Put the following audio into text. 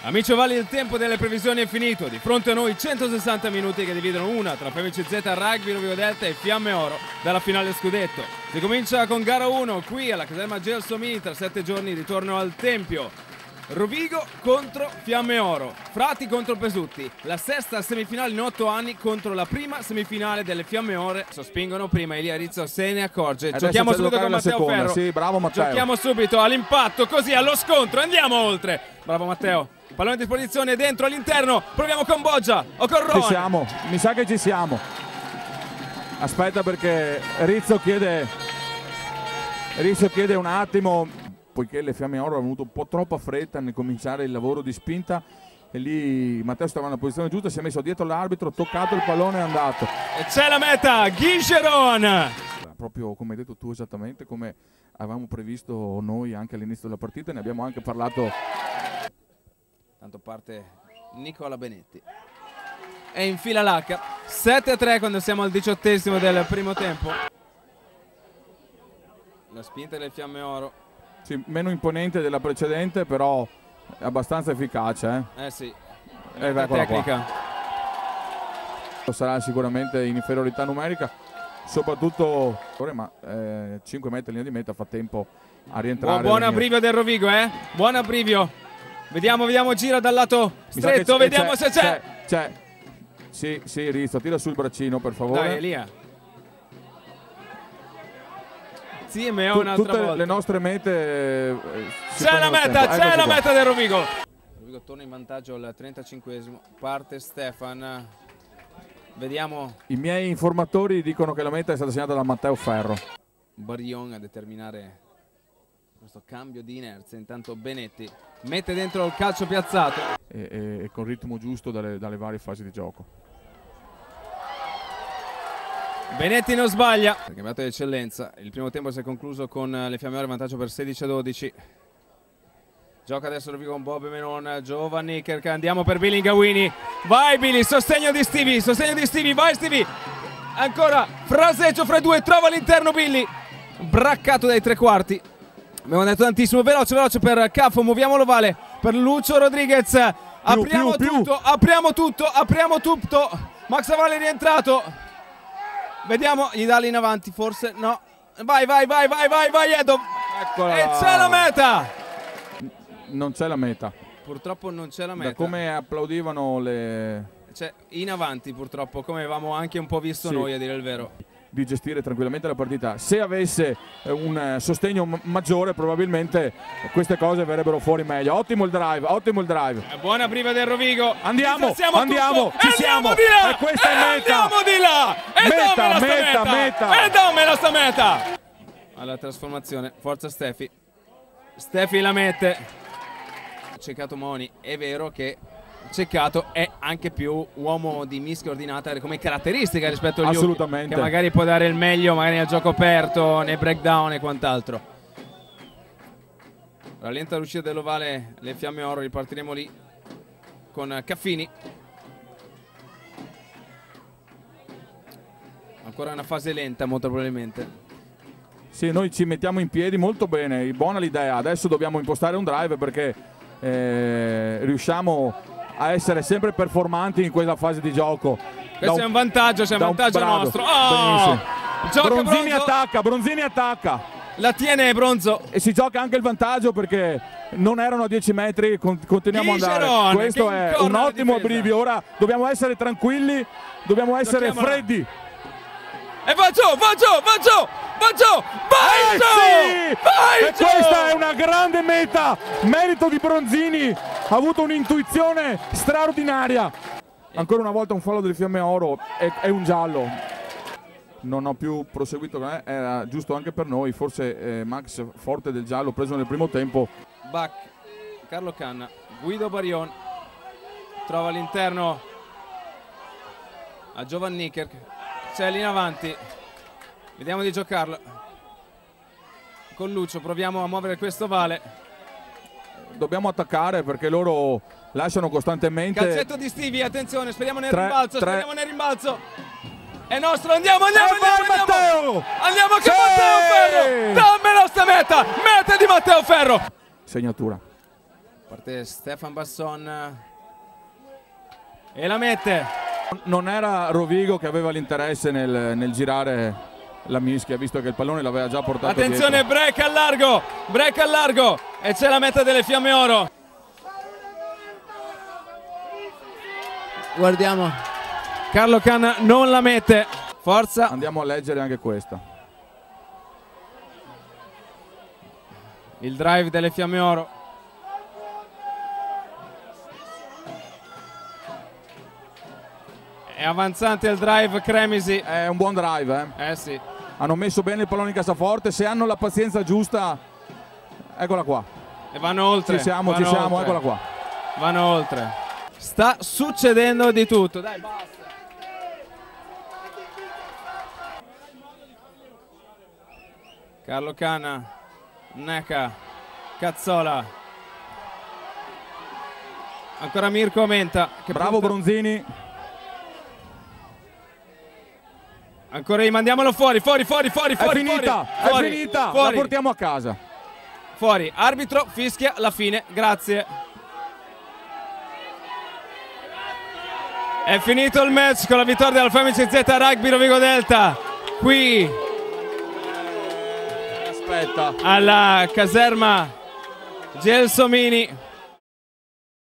Amici ovali, il tempo delle previsioni è finito. Di fronte a noi 160 minuti che dividono una tra FMCZ Rugby Rovigo Delta e Fiamme Oro dalla finale scudetto. Si comincia con gara 1 qui alla caserma Gelsomini, tra 7 giorni ritorno al Tempio. Rovigo contro Fiamme Oro, Frati contro Pesutti, la sesta semifinale in 8 anni contro la prima semifinale delle Fiamme Ore. Sospingono prima, Elia Rizzo se ne accorge. Adesso giochiamo subito con Matteo seconda. Ferro. Sì, bravo Matteo. Giochiamo subito all'impatto, così allo scontro, andiamo oltre. Bravo Matteo. Pallone a disposizione, dentro, all'interno, proviamo con Boggia o con Rowan. Ci siamo, mi sa che ci siamo. Aspetta perché Rizzo chiede un attimo, poiché le Fiamme Oro hanno avuto un po' troppa fretta nel cominciare il lavoro di spinta e lì Matteo stava nella posizione giusta, si è messo dietro l'arbitro, toccato il pallone e è andato. E c'è la meta, Ghigeron! Proprio come hai detto tu, esattamente come avevamo previsto noi anche all'inizio della partita, ne abbiamo anche parlato. Tanto parte Nicola Benetti e infila l'H. 7-3 quando siamo al 18esimo del primo tempo. La spinta delle Fiamme Oro. Sì, meno imponente della precedente, però abbastanza efficace. Sì, tecnica. Sarà sicuramente in inferiorità numerica, soprattutto, ma 5 metri in linea di meta fa tempo a rientrare. Buon abbrivio del Rovigo, buon abbrivio. Vediamo, gira dal lato stretto, vediamo se c'è. Sì, Rizzo, tira sul braccino per favore. Dai, Elia. Insieme a un'altra tutte volta. Le nostre mete. C'è la meta del Rovigo. Rovigo torna in vantaggio al 35esimo. Parte Stefan. Vediamo. I miei informatori dicono che la meta è stata segnata da Matteo Ferro. Barion a determinare questo cambio di inerzia. Intanto Benetti mette dentro il calcio piazzato e con ritmo giusto dalle varie fasi di gioco. Benetti non sbaglia, cambiato di eccellenza. Il primo tempo si è concluso con le Fiamme Ore in vantaggio per 16-12. Gioca adesso Rovigo con Bob Menon, Giovanni Kerk, andiamo per Billy Gawini. Vai Billy, sostegno di Stevie, vai Stevie. Ancora fraseggio fra i due, trova all'interno Billy. Braccato dai tre quarti. Abbiamo detto tantissimo, veloce per Caffo, muoviamo l'ovale per Lucio Rodriguez. Apriamo tutto. Max Avalli è rientrato. Vediamo, gli dà lì in avanti, forse no. Vai Edo. Eccola. E c'è la meta. Non c'è la meta. Purtroppo non c'è la meta. Da come applaudivano le. Cioè, in avanti purtroppo, come avevamo anche un po' visto noi, a dire il vero. Di gestire tranquillamente la partita. Se avesse un sostegno maggiore probabilmente queste cose verrebbero fuori meglio. Ottimo il drive. Buona priva del Rovigo. Andiamo, ci siamo. Di là. E questa è meta. Andiamo di là. Meta. E dammela sta meta. Alla trasformazione, forza Stefi la mette. Ceccato Moni, è vero che Ceccato è anche più uomo di mischia ordinata come caratteristica rispetto agli Assolutamente. Yuki, che magari può dare il meglio magari nel gioco aperto, nei breakdown e quant'altro. Rallenta l'uscita dell'ovale le Fiamme Oro, ripartiremo lì con Caffini. Ancora una fase lenta molto probabilmente. Sì, noi ci mettiamo in piedi molto bene, buona l'idea. Adesso dobbiamo impostare un drive perché riusciamo a essere sempre performanti in quella fase di gioco. Questo è un vantaggio, nostro. Bronzini attacca. La tiene Bronzo. E si gioca anche il vantaggio perché non erano a 10 metri, continuiamo ad andare. Questo è un ottimo abbrivio. Ora dobbiamo essere tranquilli, dobbiamo essere freddi. E va giù! E questa è una grande meta, merito di Bronzini, ha avuto un'intuizione straordinaria. Ancora una volta un fallo delle Fiamme Oro, è un giallo. Non ho più proseguito, era giusto anche per noi, forse Max forte del giallo preso nel primo tempo. Bach, Carlo Canna, Guido Barion, trova all'interno a Giovanni Kerk. C'è lì in avanti, vediamo di giocarlo con Lucio, proviamo a muovere questo ovale. Dobbiamo attaccare perché loro lasciano costantemente. Calcetto di Stevie, attenzione, speriamo nel rimbalzo. È nostro, andiamo! Matteo! Andiamo con Matteo Ferro! Dammela sta meta di Matteo Ferro! Segnatura. Parte Stefan Basson e la mette. Non era Rovigo che aveva l'interesse nel girare la mischia, visto che il pallone l'aveva già portato attenzione dietro. break al largo e c'è la meta delle Fiamme Oro. Guardiamo. Carlo Canna non la mette, forza. Andiamo a leggere anche questa. Il drive delle Fiamme Oro. È avanzante il drive Cremisi. È un buon drive, Eh sì. Hanno messo bene il pallone in cassaforte, se hanno la pazienza giusta, eccola qua. E vanno oltre. Ci siamo, oltre. eccola qua. Vanno oltre. Sta succedendo di tutto. Dai, basta. Carlo Canna, Neca, Cazzola. Ancora Mirko Menta. Che Bravo Bronzini. Ancora mandiamolo fuori. È finita, la portiamo a casa. Fuori, arbitro fischia la fine, grazie. È finito il match con la vittoria dell'Alfa MCZ Rugby Rovigo Delta. Qui Aspetta. alla caserma Gelsomini.